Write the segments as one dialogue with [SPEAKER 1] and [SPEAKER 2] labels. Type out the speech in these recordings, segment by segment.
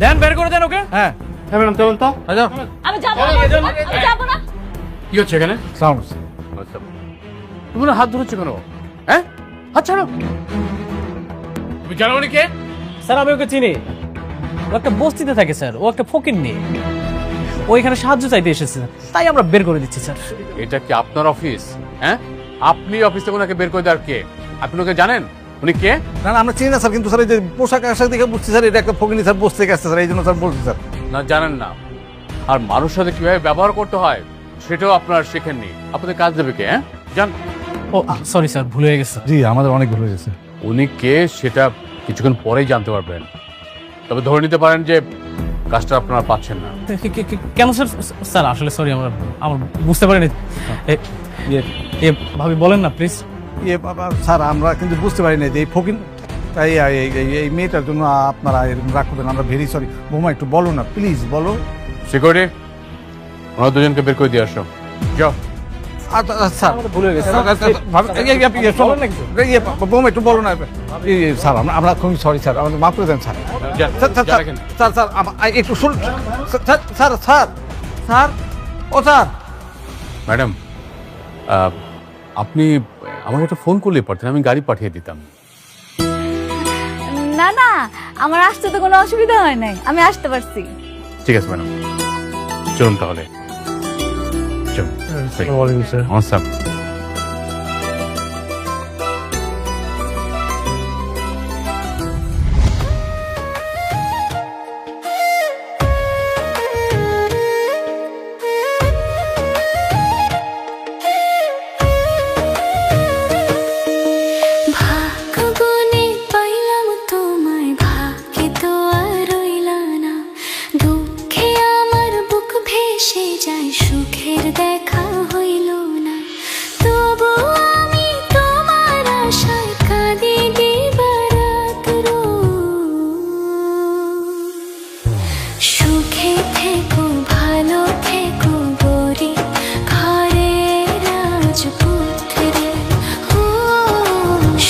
[SPEAKER 1] দেন, বের করে দেন ওকে।
[SPEAKER 2] হ্যাঁ হ্যাঁ ম্যাডাম চলুন তো।
[SPEAKER 1] আচ্ছা,
[SPEAKER 3] আমি যাব না, আমি যাব না।
[SPEAKER 1] কি হচ্ছে এখানে?
[SPEAKER 2] সাউন্ড
[SPEAKER 1] তুমি না হাত ধরেছো কেন? হ্যাঁ, হাত ছাড়ো। তুমি জানো উনি কে?
[SPEAKER 4] স্যার আমি ওকে চিনি। ও একটা বস্তিতে থাকে স্যার, ও একটা ফকিন্নি। ও এখানে সাহায্য চাইতে এসেছে, তাই আমরা বের করে দিচ্ছি স্যার।
[SPEAKER 1] এটা কি আপনার অফিস? হ্যাঁ, আপনি অফিস থেকে ওনাকে বের করে দেওয়ার কে? আপনি ওকে জানেন? উনি কে?
[SPEAKER 2] না না আমরা চিনি না স্যার, কিন্তু স্যার এই যে পোশাক আশাক দেখে বুঝছি স্যার এটা একটা ফকিনি স্যার, বসতে গেছে স্যার, এই জন্য স্যার বলছি স্যার।
[SPEAKER 1] না, জানেন না। আর মানুষের সাথে কিভাবে ব্যবহার করতে হয় সেটাও আপনার শেখেননি। আপনাদের কাজ দেবে কে? হ্যাঁ, জান।
[SPEAKER 4] ও সরি স্যার, ভুল হয়ে গেছে।
[SPEAKER 2] জি আমাদের অনেক ভুল হয়েছে।
[SPEAKER 1] উনি কে সেটা কিছুক্ষণ পরেই জানতে পারবেন। তবে ধরে নিতে পারেন যে কাজটা আপনারা পাচ্ছেন না।
[SPEAKER 4] কেন স্যার? স্যার আসলে সরি, আমার বুঝতে পারিনি। ভাবি বলেন না প্লিজ।
[SPEAKER 2] বাবা স্যার আমরা কিন্তু বুঝতে পারি না যে এই ফকিন তাই এই মেয়েটার জন্য আপনারা এরকম রাগ করবেন, আমরা ভেরি সরি। বৌমা একটু বলো না প্লিজ, বলো।
[SPEAKER 1] সিকিউরিটি, ওনার দুজনকে বের করে দিয়ে আসো। যাও।
[SPEAKER 2] স্যার
[SPEAKER 4] ভুল হয়ে গেছে।
[SPEAKER 2] বৌমা একটু বলো না স্যার, আমরা খুবই সরি স্যার, আমাদের মাফ করে দেন স্যার।
[SPEAKER 1] যান,
[SPEAKER 2] স্যার স্যার
[SPEAKER 1] যান এখানে।
[SPEAKER 2] স্যার স্যার একটু শুন স্যার স্যার স্যার স্যার ও স্যার।
[SPEAKER 1] ম্যাডাম, আপনি আমাকে একটা ফোন করলে পারতেন, আমি গাড়ি পাঠিয়ে দিতাম।
[SPEAKER 3] না না, আমার আসতে তো কোনো অসুবিধা হয় নাই, আমি আসতে পারছি।
[SPEAKER 1] ঠিক আছে ম্যাডাম, চলুন তাহলে। চলুন। নমস্কার।
[SPEAKER 5] ভাগ্যগুণে পাইলাম তোমায়, ভাগ্যে তো আর রইলা না। দুঃখে আমার বুক ভেসে যায়, সুখের দেখা হইল না। তবু আমি তোমার আশায় কাঁদি দিবারাত সুখে থেকো ভালো থেকো গরি ঘরে রাজপুত্রে। ও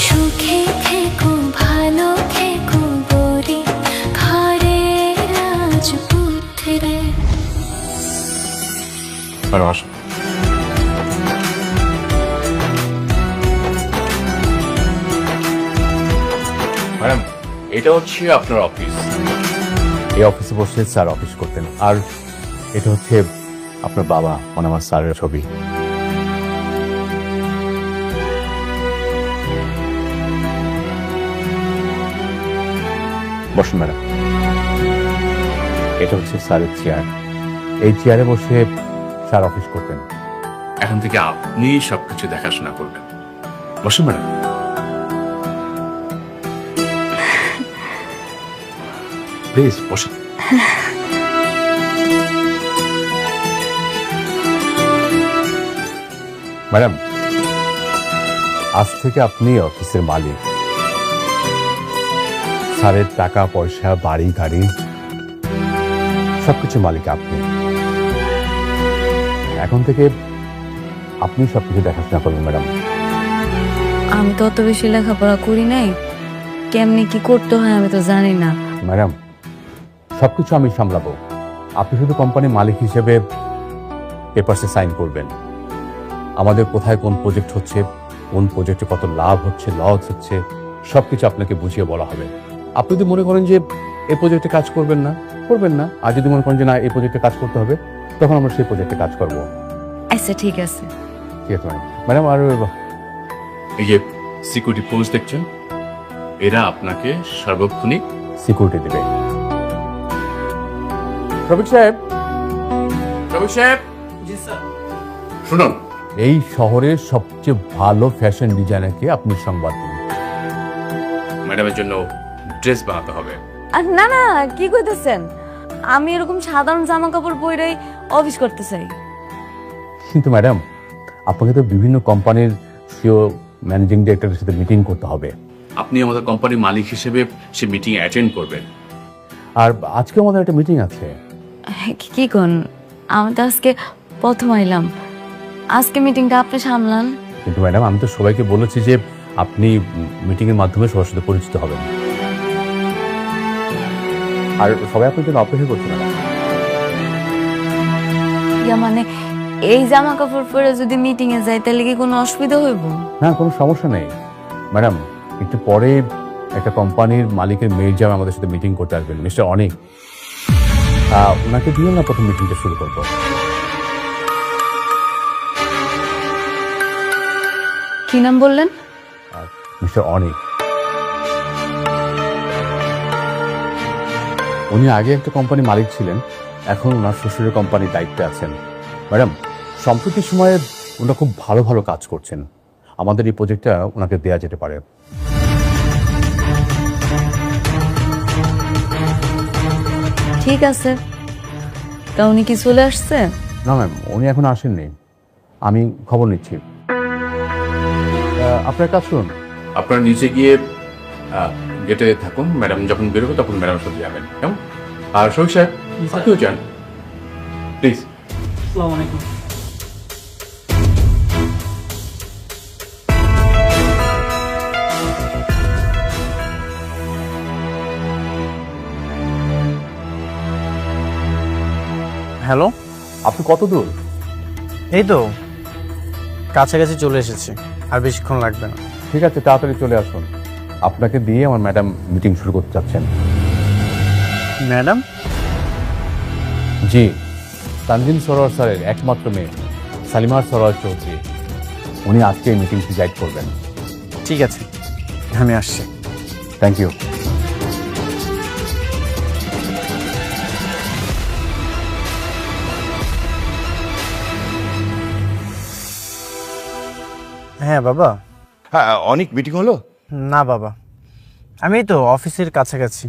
[SPEAKER 5] সুখে থেকো ভালো থেকো গরি ঘরে রাজপুত্রে।
[SPEAKER 1] ম্যাডাম আসুন। ম্যাডাম, এটা হচ্ছে আপনার অফিস। এই অফিসে বসে স্যার অফিস করতেন। আর এটা হচ্ছে আপনার বাবা, মানে আমার স্যারের ছবি। বসুন ম্যাডাম। এটা হচ্ছে স্যারের চেয়ার। এই চেয়ারে বসে স্যার অফিস করতেন। এখন থেকে আপনি সবকিছু দেখাশোনা করবেন। বসুন ম্যাডাম। প্লিজ বসুন। ম্যাডাম, আজ থেকে আপনি অফিসের মালিক। স্যারের টাকা পয়সা, বাড়ি গাড়ি সবকিছু মালিক আপনি। এখন থেকে আপনি সবকিছু দেখাশোনা করবেন ম্যাডাম।
[SPEAKER 3] আমি তো অত বেশি লেখাপড়া করি নাই, কেমনি কি করতে হয় আমি তো জানি না।
[SPEAKER 1] ম্যাডাম, সবকিছু আমি সামলাবো। আপনি শুধু কোম্পানির মালিক হিসেবে পেপারসে সাইন করবেন। আমাদের কোথায় কোন প্রজেক্ট হচ্ছে, কোন প্রজেক্টে কত লাভ হচ্ছে, লস হচ্ছে, সবকিছু আপনাকে বুঝিয়ে বলা হবে। আপনি যদি মনে করেন যে এই প্রজেক্টে কাজ করবেন না, করবেন না। আর যদি মনে করেন যে না এই প্রজেক্টে কাজ করতে হবে, তখন আমরা সেই প্রজেক্টে কাজ করবো।
[SPEAKER 3] আচ্ছা ঠিক আছে।
[SPEAKER 1] ঠিক আছে ম্যাডাম। ম্যাডাম, আর এই যে সিকিউরিটি পোস্ট দেখছেন, এরা আপনাকে সার্বক্ষণিক সিকিউরিটি দেবে। রবিক সাহেব, রবিক সাহেব,
[SPEAKER 4] জি স্যার।
[SPEAKER 1] শুনুন, এই শহরের সবচেয়ে ভালো ফ্যাশন ডিজাইনারকে আপনি সংবাদ দিন। ম্যাডামের জন্য ড্রেস বানাতে হবে।
[SPEAKER 3] না না, কি কইতেছেন? আমি এরকম সাধারণ জামা কাপড় পরেই অফিস করতে চাই।
[SPEAKER 1] কিন্তু ম্যাডাম, আপনাকে তো বিভিন্ন কোম্পানির সিও, ম্যানেজিং ডিরেক্টরের সাথে মিটিং করতে হবে। আপনি আমাদের কোম্পানির মালিক হিসেবে সে মিটিং অ্যাটেন্ড করবেন। আর আজকে আমাদের একটা মিটিং আছে।
[SPEAKER 3] কি কোন? আমি তো আজকে প্রথম আইলাম, আজকে মিটিংটা আপনি সামলান।
[SPEAKER 1] কিন্তু ম্যাডাম, আমি তো সবাইকে বলেছি যে আপনি মিটিং এর মাধ্যমে সবার সাথে পরিচিত হবেন। আর সবাই আপনার জন্য অপেক্ষা করছে ম্যাডাম।
[SPEAKER 3] ইয়া মানে এই জামা কাপড় পরে যদি মিটিং এ যাই তাহলে কি কোনো অসুবিধা হইব?
[SPEAKER 1] হ্যাঁ, কোনো সমস্যা নেই ম্যাডাম। একটু পরে একটা কোম্পানির মালিকের মেয়ের জামাই আমাদের সাথে মিটিং করতে আসবেন, মিস্টার অনিক। ওনাকে দিয়ে না প্রথম মিটিংটা শুরু করবো।
[SPEAKER 3] কি নাম বললেন?
[SPEAKER 1] মিস্টার অনিক। উনি আগে একটা কোম্পানি মালিক ছিলেন, এখন ওনার শ্বশুরের কোম্পানির দায়িত্বে আছেন। ম্যাডাম, সম্প্রতি সময়ে ওনারা খুব ভালো ভালো কাজ করছেন। আমাদের এই প্রজেক্টটা ওনাকে দেয়া যেতে পারে।
[SPEAKER 3] ঠিক আছে, তা উনি কি চলে আসছে?
[SPEAKER 1] না ম্যাম, উনি এখন আসেননি, আমি খবর নিচ্ছি। আপনার কাজ শুনুন, আপনার নিচে গিয়ে গেটে থাকুন, ম্যাডাম যখন বেরোবে তখন ম্যাডামের সাথে যাবেন, কেমন? আর শহীদ সাহেব, আপনিও যান প্লিজ।
[SPEAKER 4] আসসালামু আলাইকুম। হ্যালো,
[SPEAKER 1] আপনি কত দূর?
[SPEAKER 4] এই তো কাছাকাছি চলে এসেছি, আর বেশিক্ষণ লাগবে না।
[SPEAKER 1] ঠিক আছে, তাড়াতাড়ি চলে আসুন। আপনাকে দিয়ে আমার ম্যাডাম মিটিং শুরু করতে চাচ্ছেন।
[SPEAKER 4] ম্যাডাম?
[SPEAKER 1] জি, তানজিম সরোয়ার স্যারের একমাত্র মেয়ে সালিমার সরোয়ার চৌধুরী, উনি আজকে এই মিটিংটি গাইড করবেন।
[SPEAKER 4] ঠিক আছে, আমি আসছি।
[SPEAKER 1] Thank you.
[SPEAKER 4] হ্যাঁ বাবা।
[SPEAKER 6] হ্যাঁ, অনেক মিটিং হলো?
[SPEAKER 4] না বাবা, আমি তো অফিসের কাছাকাছি।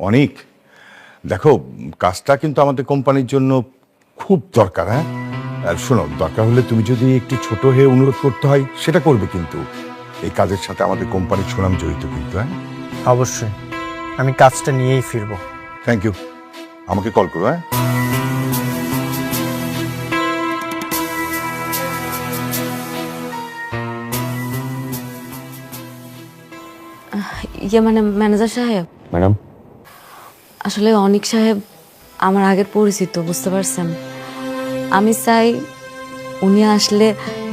[SPEAKER 6] অনেক, দেখো কাজটা কিন্তু আমাদের কোম্পানির জন্য খুব দরকার। হ্যাঁ, আর শোনো, দরকার হলে তুমি যদি একটু ছোট হয়ে অনুরোধ করতে হয় সেটা করবে, কিন্তু এই কাজের সাথে আমাদের কোম্পানির সুনাম জড়িত কিন্তু। হ্যাঁ
[SPEAKER 4] অবশ্যই, আমি কাজটা নিয়েই ফিরবো।
[SPEAKER 6] থ্যাংক ইউ, আমাকে কল করো। হ্যাঁ,
[SPEAKER 3] ইয়ে মানে ম্যানেজার সাহেব,
[SPEAKER 1] ম্যাডাম,
[SPEAKER 3] আসলে অনিক সাহেব আমার আগের পরিচিত, বুঝতে পারছেন। আমি চাই উনি আসলে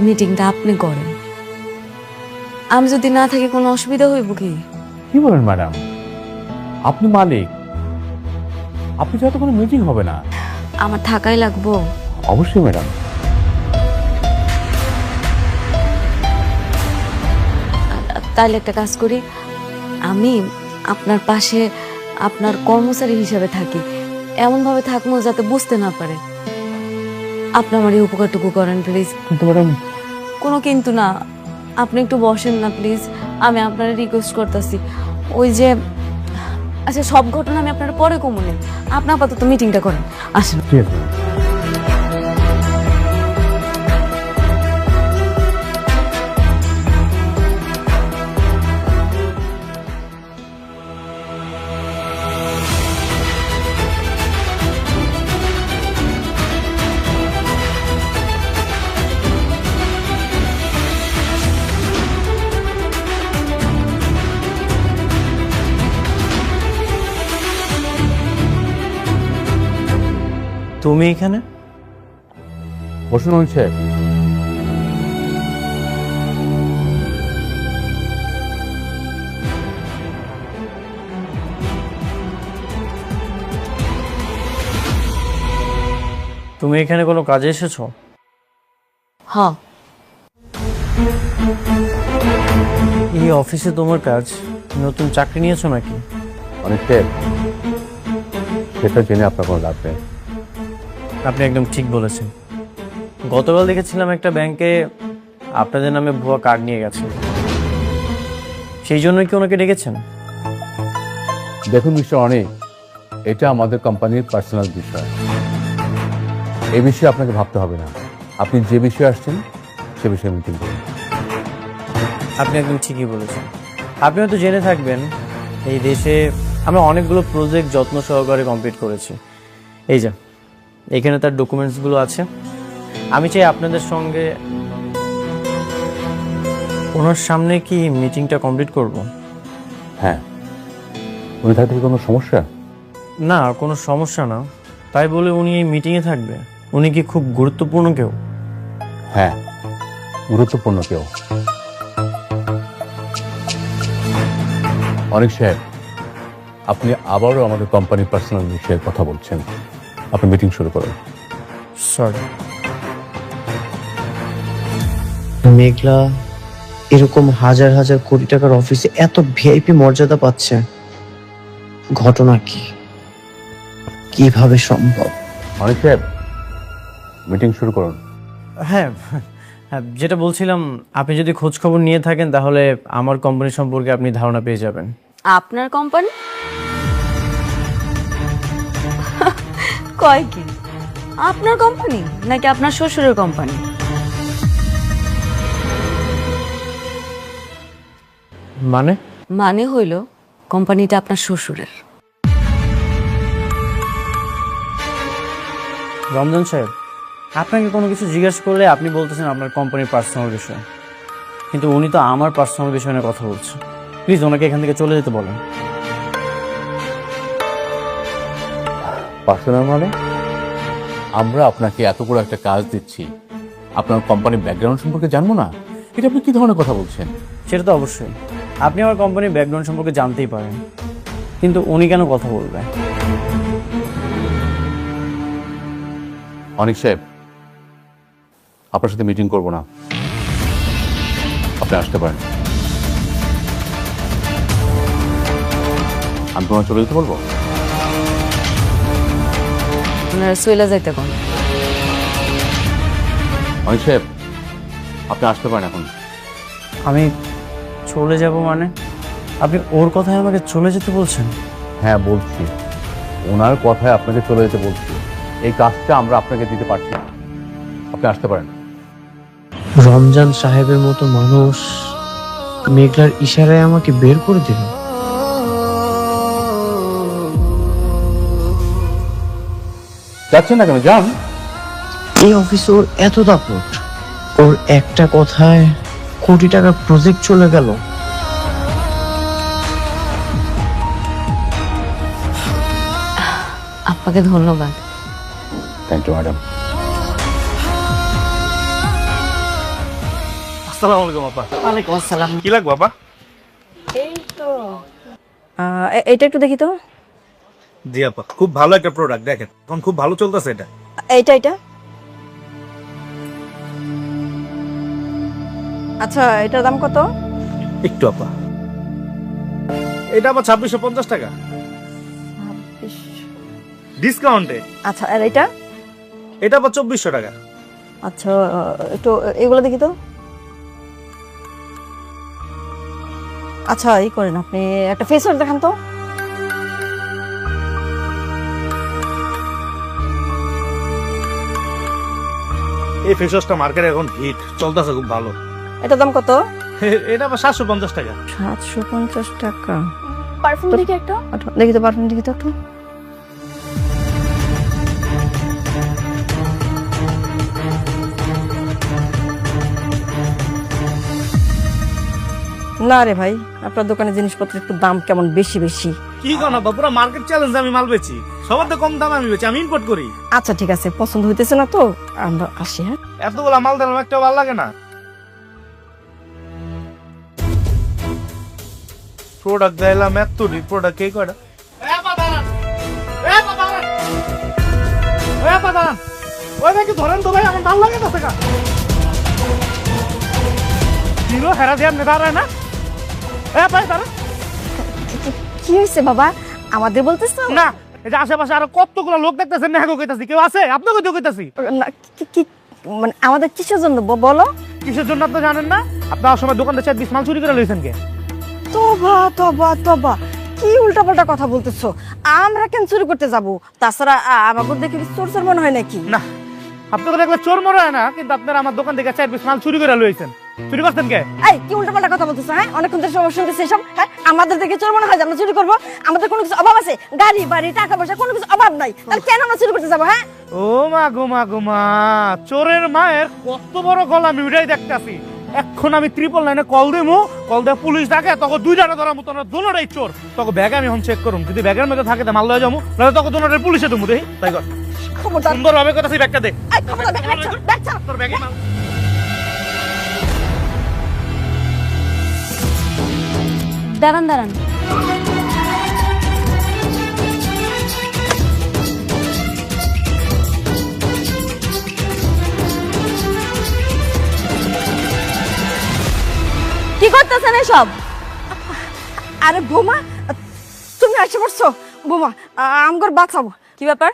[SPEAKER 3] মিটিংটা আপনি করেন। আমি যদি না থাকি কোনো অসুবিধা হইব কি?
[SPEAKER 1] কি বলেন ম্যাডাম? আপনি মালিক, আপনি ছাড়া তো কোনো মিটিং হবে না।
[SPEAKER 3] আমার থাকাই লাগবো।
[SPEAKER 1] অবশ্যই ম্যাডাম।
[SPEAKER 3] তাহলে একটা কাজ করি, আমি আপনার পাশে আপনার কর্মচারী হিসেবে থাকি, এমনভাবে থাকবো যাতে বুঝতে না পারে। আপনি আমার এই উপকারটুকু করেন প্লিজ।
[SPEAKER 1] কিন্তু ম্যাডাম,
[SPEAKER 3] কোনো কিন্তু না, আপনি একটু বসেন না প্লিজ, আমি আপনার রিকোয়েস্ট করতেছি। ওই যে, আচ্ছা সব ঘটনা আমি আপনার পরে কমুনে, আপনি আপাতত মিটিংটা করেন, আসেন।
[SPEAKER 1] ঠিক আছে ম্যাডাম।
[SPEAKER 4] তুমি এখানে?
[SPEAKER 1] বসুন অনিক সাহেব।
[SPEAKER 4] তুমি এখানে কোনো কাজে এসেছো?
[SPEAKER 3] হ্যাঁ,
[SPEAKER 4] এই অফিসে তোমার কাজ? নতুন চাকরি নিয়েছো নাকি?
[SPEAKER 1] অনিক সাহেব, সেটা জেনে আপনার কোনো লাভ নেই।
[SPEAKER 4] আপনি একদম ঠিক বলেছেন। গতকাল দেখেছিলাম একটা ব্যাংকে আপনাদের নামে ভুয়া কার্ড নিয়ে গেছে, সেই জন্যই কি ওনাকে ডেকেছেন?
[SPEAKER 1] দেখুন মিস্টার অনিক, এটা আমাদের কোম্পানির পার্সোনাল বিষয়, এই বিষয়ে আপনাকে ভাবতে হবে না। আপনি যে বিষয়ে আসছেন সে বিষয়ে মিটিং করুন।
[SPEAKER 4] আপনি একদম ঠিকই বলেছেন। আপনি হয়তো জেনে থাকবেন, এই দেশে আমরা অনেকগুলো প্রজেক্ট যত্ন সহকারে কমপ্লিট করেছি। এই যে এখানে তার ডকুমেন্টসগুলো আছে। আমি চাই আপনাদের সঙ্গে ওনার সামনে কি মিটিংটা কমপ্লিট করব?
[SPEAKER 1] হ্যাঁ, উনি থাকতে কি কোনো সমস্যা?
[SPEAKER 4] না কোনো সমস্যা না, তাই বলে উনি এই মিটিংয়ে থাকবে? উনি কি খুব গুরুত্বপূর্ণ কেউ?
[SPEAKER 1] হ্যাঁ, গুরুত্বপূর্ণ কেউ। অনেক সাহেব, আপনি আবারও আমাদের কোম্পানির পার্সোনাল বিষয়ে কথা বলছেন। আপনি মিটিং শুরু করুন।
[SPEAKER 4] সরি। মেঘলা এরকম হাজার হাজার কোটি টাকার অফিসে এত ভিআইপি মর্যাদা পাচ্ছে, ঘটনা কি, কিভাবে সম্ভব?
[SPEAKER 1] অনেক সাহেব, মিটিং শুরু করুন।
[SPEAKER 4] হ্যাঁ হ্যাঁ, যেটা বলছিলাম, আপনি যদি খোঁজ খবর নিয়ে থাকেন তাহলে আমার কোম্পানি সম্পর্কে আপনি ধারণা পেয়ে যাবেন।
[SPEAKER 3] আপনার কোম্পানি? কয় কি আপনার কোম্পানি নাকি আপনার শ্বশুরের কোম্পানি?
[SPEAKER 4] মানে?
[SPEAKER 3] মানে হইল কোম্পানিটা আপনার শ্বশুরের।
[SPEAKER 4] রমজান সাহেব, আপনাকে কোনো কিছু জিজ্ঞাসা করলে আপনি বলতেছেন আপনার কোম্পানির পার্সোনাল বিষয়, কিন্তু উনি তো আমার পার্সোনাল বিষয় নিয়ে কথা বলছেন। প্লিজ ওনাকে এখান থেকে চলে যেতে বলেন।
[SPEAKER 1] পার্সোনাল মানে? আমরা আপনাকে এত বড় একটা কাজ দিচ্ছি, আপনার কোম্পানির ব্যাকগ্রাউন্ড সম্পর্কে জানবো না? এটা আপনি কি ধরনের কথা বলছেন?
[SPEAKER 4] সেটা তো অবশ্যই, আপনি আমার কোম্পানির ব্যাকগ্রাউন্ড সম্পর্কে জানতেই পারেন, কিন্তু উনি কেন কথা বলবে?
[SPEAKER 1] অনিক সাহেব, আপনার সাথে মিটিং করব না, আপনি আসতে পারেন। আমি তোমার চলে যেতে বলবো?
[SPEAKER 3] আপনারা সইলা যাইতে কোন?
[SPEAKER 1] অনিক সাহেব, আপনি আসতে পারেন এখন।
[SPEAKER 4] আমি চলে যাব মানে? আপনি ওর কথায় আমাকে চলে যেতে বলছেন?
[SPEAKER 1] হ্যাঁ বলছি, ওনার কথায় আপনাকে চলে যেতে বলছি। এই কাজটা আমরা আপনাকে দিতে পারছি না, আপনি আসতে পারেন।
[SPEAKER 4] রমজান সাহেবের মতো মানুষ মেঘলার ইশারায় আমাকে বের করে দিল।
[SPEAKER 1] যাচ্ছেন না কেন? যান।
[SPEAKER 4] এই অফিসে ওর এত দাপট, ওর একটা কথায় কোটি টাকার প্রজেক্ট চলে গেল।
[SPEAKER 3] আপনাকে ধন্যবাদ।
[SPEAKER 1] Thank you madam.
[SPEAKER 2] আসসালামু আলাইকুম আপা।
[SPEAKER 3] ওয়ালাইকুম আসসালাম।
[SPEAKER 2] কি লাগবে আপা?
[SPEAKER 7] এটা একটু দেখি তো।
[SPEAKER 2] জি আপা, খুব ভালো একটা প্রোডাক্ট, দেখেন এখন খুব ভালো চলতেছে এটা।
[SPEAKER 7] এটা আচ্ছা, এটার দাম কত?
[SPEAKER 2] একটু আপা, এটা আবার 2650 টাকা ডিসকাউন্টে।
[SPEAKER 7] আচ্ছা, আর এটা?
[SPEAKER 2] এটা আবার 2400 টাকা।
[SPEAKER 7] আচ্ছা, একটু এগুলো দেখি তো। আচ্ছা, এই করেন, আপনি একটা ফেস ওয়াশ দেখান তো।
[SPEAKER 2] এই ফেস ওয়াশটা মার্কেটে এখন হিট চলতেছে, খুব ভালো।
[SPEAKER 7] এটার দাম কত?
[SPEAKER 2] এটা আবার 750 টাকা।
[SPEAKER 7] 750 টাকা। পারফিউম দেখি একটা। দেখি তো, পারফিউম দেখি তো একটু। না রে ভাই, আপনার দোকানে জিনিসপত্রের একটু দাম কেমন বেশি বেশি।
[SPEAKER 2] কি কোনা পুরো মার্কেট চ্যালেঞ্জ, আমি মাল বেচি, সবার তো কম দামে আমি বেচি, আমি ইম্পোর্ট করি।
[SPEAKER 7] আচ্ছা ঠিক আছে, পছন্দ হইতেছে না তো আমরা আসি। হ্যাঁ,
[SPEAKER 2] এতগুলা মাল দিলাম, একটা ভালো লাগে না। প্রোডাক্ট দিলাম এত প্রোডাক্ট কে কয়টা? ওই নাকি ধরেন তো ভাই, আমার ভাল লাগে না টাকা হিরো হেরা দিয়ে আপনি দাঁড়ায় না। ভাই দাঁড়া।
[SPEAKER 7] কি হয়েছে বাবা, আমাদের বলতেছো?
[SPEAKER 2] না, এই যে আশেপাশে আরো কতগুলো লোক দেখতেছেন না, কইতাছি কেউ আছে? আপনাকে তো কইতাছি।
[SPEAKER 7] না, কি মানে আমাদের কিসের জন্য বলো?
[SPEAKER 2] কিসের জন্য আপনি জানেন না? আপনি আর সময় দোকানটা 4-20 মাল চুরি করে লইছেন কে?
[SPEAKER 7] তবা তবা তবা, কি উল্টাপাল্টা কথা বলতেছো? আমরা কেন চুরি করতে যাব? তাছাড়া আমাকে দেখে কি চোর চোর মনে হয় নাকি?
[SPEAKER 2] না, আপনাকে দেখলে চোর মনে হয় না, কিন্তু আপনারা আমার দোকান থেকে 4-20 মাল চুরি করে লইছেন। চুরি করতেন কে?
[SPEAKER 7] এই কি উল্টাপাল্টা কথা বলতেছো? হ্যাঁ, অনেকক্ষণ ধরে সমস্যা হচ্ছে এসব। হ্যাঁ, আমাদের দেখে চোর মনে হয় যে আমরা চুরি করবো? আমাদের কোনো কিছু অভাব আছে? গাড়ি বাড়ি টাকা পয়সা কোনো কিছু অভাব নাই, তাহলে কেন আমরা চুরি করতে যাবো? হ্যাঁ,
[SPEAKER 2] ও মা গো মা গো মা, চোরের মায়ের কত বড় গলা আমি উঠাই দেখতাছি। এখন আমি 999 কল দেবো, কল দিয়ে পুলিশ ডাকে, তখন দুইটারে ধরার মতো না, দুটোটাই চোর। তখন ব্যাগ আমি এখন চেক করুম, যদি ব্যাগের মধ্যে থাকে তা মাল লয়ে যাবো, নাহলে তখন দুটোরে পুলিশে দেবো। দেখি তাই কর,
[SPEAKER 7] খবরদার
[SPEAKER 2] সুন্দর ভাবে কথা সেই ব্যাগটা দে।
[SPEAKER 7] এই খবরদার ব্যাগ ছাড়, ব্যাগ ছাড়।
[SPEAKER 2] তোর ব্যাগে মাল।
[SPEAKER 3] দাঁড়ান দাঁড়ান, কি করতেছেন এসব?
[SPEAKER 7] আরে বোমা, তুমি এসে পড়ছো। বোমা, আমগর বাঁচাবো।
[SPEAKER 3] কি ব্যাপার?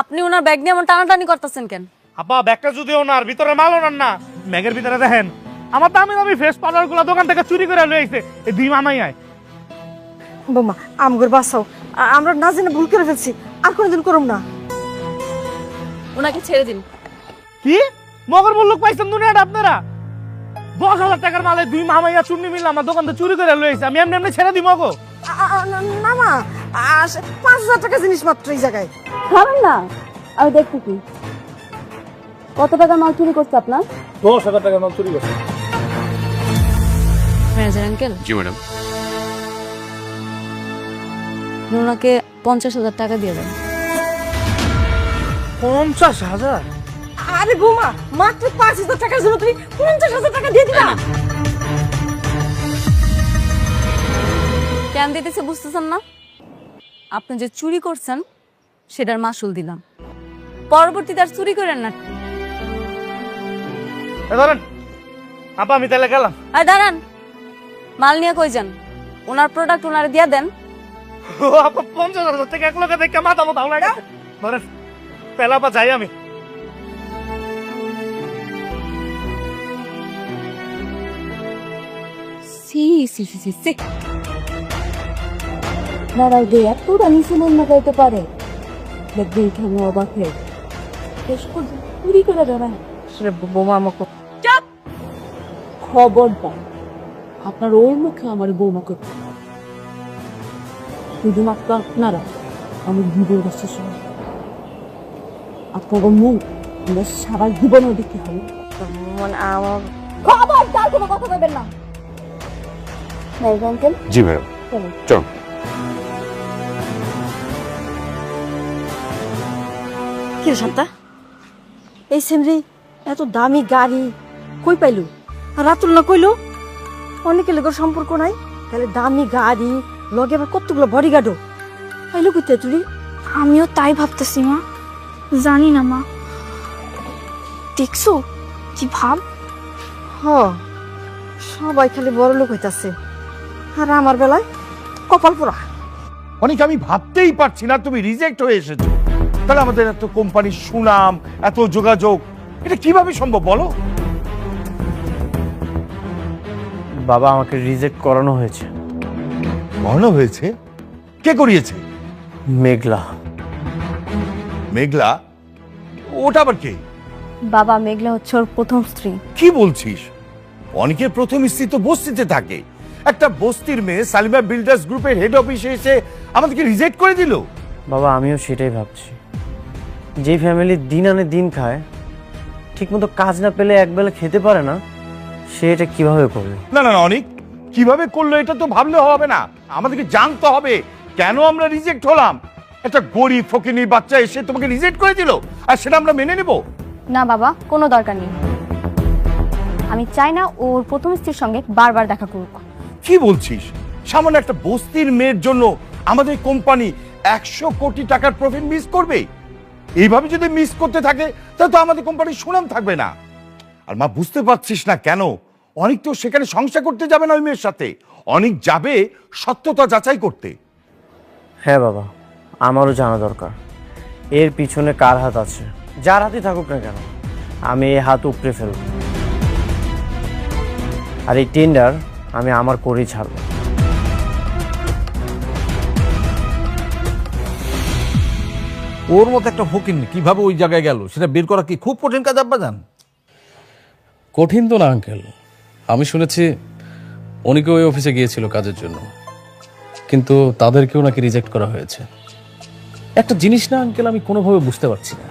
[SPEAKER 3] আপনি ওনার ব্যাগ নিয়ে এমন টানাটানি করতেছেন কেন?
[SPEAKER 2] আপা ব্যাগটা যদি ওনার ভিতরে মাল ওনার না, ব্যাগের ভিতরে দেখেন আমার দামি দামি ফেস পাউডার গুলা দোকান থেকে চুরি করে লয়ে আইছে এই দুই মামাই আয়।
[SPEAKER 7] বোমা, আমগর বাঁচাও, আমরা না জেনে ভুল করে ফেলছি, আর কোনোদিন করুম না।
[SPEAKER 3] ওনাকে ছেড়ে দিন।
[SPEAKER 2] কি মগর মুল্লুক পাইছেন দুনিয়াটা আপনারা? 10,000 টাকার মালে দুই মামাইয়া চুন্নি মিলে আমার দোকান থেকে চুরি করে লয়ে আইছে, আমি এমনি এমনি ছেড়ে দিই মগো?
[SPEAKER 7] না মা, 5,000 টাকা জিনিস মাত্র এই জায়গায়।
[SPEAKER 3] খাবেন না? আমি দেখতে কি কত টাকার মাল চুরি করছে আপনার?
[SPEAKER 2] 10,000 টাকার মাল চুরি করছে।
[SPEAKER 3] ম্যানেজার আঙ্কেল,
[SPEAKER 1] জি ম্যাডাম।
[SPEAKER 3] ওনাকে 50,000 টাকা দিয়ে দেন।
[SPEAKER 2] 50,000?
[SPEAKER 7] আরে বোমা, মাত্র 5,000 টাকার জন্য তুমি 50,000 টাকা দিয়ে দিবা?
[SPEAKER 3] কেন দিতেছে বুঝতেছেন না? আপনি যে চুরি করছেন সেটার মাসুল দিলাম, পরবর্তীতে আর চুরি করেন না।
[SPEAKER 2] ধরেন আপা, আমি তাহলে গেলাম।
[SPEAKER 3] আর দাঁড়ান, মাল নিয়ে কই যান? ওনার প্রোডাক্ট ওনারে দিয়ে দেন।
[SPEAKER 2] ও আপা, 50,000 টাকা এক লোকে দেখে মাথা মতো হাওলা গেছে। ধরেন পেলা আপা, যাই আমি।
[SPEAKER 3] সি সি সি সি সি, দাঁড়াই দে, এত রানি সিনেন না গাইতে পারে? দেখবেন কেন অবাক হয়ে শেষ করে চুরি করে দাঁড়ায়।
[SPEAKER 7] বোমা আমাকে
[SPEAKER 3] চাপ! খবরদার আপনার ওর মুখে আমার বৌমা করতে, শুধুমাত্র আপনারা আমার জীবন শেষ হয়। আপনার মুখ আমরা সারা জীবনও দেখতে হবে।
[SPEAKER 7] মানে আমার
[SPEAKER 3] খবরদার কোনো কথা বলবেন না। আঙ্কেল,
[SPEAKER 1] জি ম্যাডাম,
[SPEAKER 3] চলো।
[SPEAKER 1] চল।
[SPEAKER 7] কি রে শান্তা, এই সেমরি এত দামি গাড়ি কই পাইলু? আর রাতুল না কইলো অনেকের লোকের সম্পর্ক নাই, তাহলে দামি গাড়ি লগে আবার কতগুলো বডিগার্ডও পাইলো কইতে তুই?
[SPEAKER 8] আমিও তাই ভাবতেছি মা, জানি না মা, দেখছো কি ভাব?
[SPEAKER 7] হ, সবাই খালি বড় লোক হইতাছে, আর আমার বেলায় কপাল পোড়া।
[SPEAKER 6] অনেক আমি ভাবতেই পারছি না তুমি রিজেক্ট হয়ে এসেছো। তাহলে আমাদের এত কোম্পানির সুনাম, এত যোগাযোগ, এটা কিভাবে সম্ভব বলো?
[SPEAKER 4] বাবা, আমাকে রিজেক্ট করানো হয়েছে।
[SPEAKER 6] করানো হয়েছে? কে করিয়েছে?
[SPEAKER 4] মেঘলা।
[SPEAKER 6] মেঘলা? ওটা আবার কে?
[SPEAKER 3] বাবা, মেঘলা হচ্ছে ওর প্রথম স্ত্রী।
[SPEAKER 6] কি বলছিস? অনেকের প্রথম স্ত্রী তো বস্তিতে থাকে, একটা বস্তির মেয়ে সালিমা বিল্ডার্স গ্রুপের হেড অফিসে এসে আমাদেরকে রিজেক্ট করে দিল।
[SPEAKER 4] বাবা, আমিও সেটাই ভাবছি। যে ফ্যামিলি দিন আনে দিন খায়, ঠিকমতো কাজ না পেলে একবেলা খেতে পারে না, সে এটা কিভাবে করবে?
[SPEAKER 6] না না না, অনেক কিভাবে করলো এটা তো ভাবলে হবে না, আমাদেরকে জানতে হবে কেন আমরা রিজেক্ট হলাম। একটা গরিব ফকিনীর বাচ্চা এসে তোমাকে রিজেক্ট করে দিল, আর সেটা আমরা মেনে নেব?
[SPEAKER 8] না বাবা, কোনো দরকার নেই। আমি চাই না ওর প্রথম স্ত্রীর সঙ্গে বারবার দেখা করুক।
[SPEAKER 6] কি বলছিস? সামান্য একটা বস্তির মেয়ের জন্য আমাদের কোম্পানি 100 কোটি টাকার প্রফিট মিস করবে? এইভাবে যদি মিস করতে থাকে তাহলে তো আমাদের কোম্পানির সুনাম থাকবে না। আর মা, বুঝতে পারছিস না কেন অনেক তো সেখানে সংসার করতে যাবে না ওই মেয়ের সাথে, অনেক যাবে সত্যতা যাচাই করতে।
[SPEAKER 4] হ্যাঁ বাবা, আমারও জানা দরকার এর পিছনে কার হাত আছে। যার হাতে থাকুক না কেন, আমি এই হাত উপড়ে ফেলব, আর এই টেন্ডার আমি আমার করেই ছাড়ব।
[SPEAKER 2] ওর মতো একটা ফকির কিভাবে ওই জায়গায় গেল সেটা বের করা কি খুব কঠিন কাজ আব্বা জান?
[SPEAKER 9] কঠিন তো না আঙ্কেল, আমি শুনেছি অনেকে ওই অফিসে গিয়েছিল কাজের জন্য, কিন্তু তাদেরকেও নাকি রিজেক্ট করা হয়েছে। একটা জিনিস না আঙ্কেল, আমি কোনোভাবে বুঝতে পারছি না,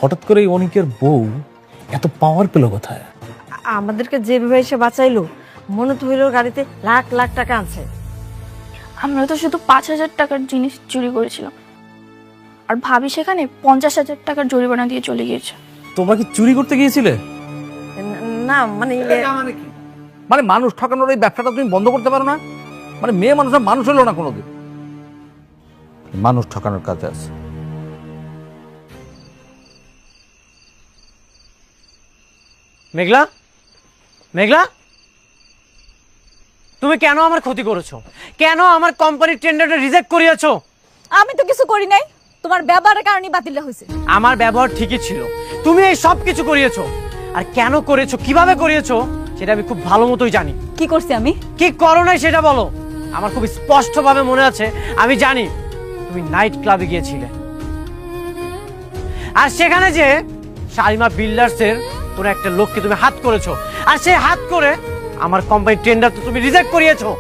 [SPEAKER 9] হঠাৎ করে অনেকের বউ এত পাওয়ার পেল কোথায়?
[SPEAKER 7] আমাদেরকে যেভাবে এসে বাঁচাইলো, মনে তো হইলো গাড়িতে লাখ লাখ টাকা আছে।
[SPEAKER 8] আমরা তো শুধু 5,000 টাকার জিনিস চুরি করেছিলাম, আর ভাবি সেখানে 50,000 টাকার জরিমানা দিয়ে চলে গিয়েছে।
[SPEAKER 9] তোমরা কি চুরি করতে গিয়েছিলে?
[SPEAKER 7] না মানে
[SPEAKER 2] মানে মানুষ ঠকানোর এই ব্যবসাটা তুমি বন্ধ করতে পারো না? মানে মেয়ে মানুষরা মানুষ হলো না কোনোদিন, মানুষ ঠকানোর কাজে আছে।
[SPEAKER 4] মেঘলা, মেঘলা, তুমি কেন আমার ক্ষতি করেছো? কেন আমার কোম্পানির টেন্ডারটা রিজেক্ট করিয়েছো?
[SPEAKER 8] আমি তো কিছু করি নাই, তোমার ব্যবহারের কারণে বাতিল হয়েছে।
[SPEAKER 4] আমার ব্যবহার ঠিকই ছিল, তুমি এই সব কিছু করিয়েছো। আর কেন করেছো, কিভাবে করিয়েছো সেটা আমি খুব ভালো মতোই জানি।
[SPEAKER 8] কি করছি আমি?
[SPEAKER 4] কি করো নাই সেটা বলো। আমার খুব স্পষ্টভাবে মনে আছে, আমি জানি তুমি নাইট ক্লাবে গিয়েছিলে, আর সেখানে যে শালিমা বিল্ডার্সের কোনো একটা লোককে তুমি হাত করেছো, আর সেই হাত করে আমার কোম্পানির টেন্ডার তো তুমি রিজেক্ট করিয়েছো।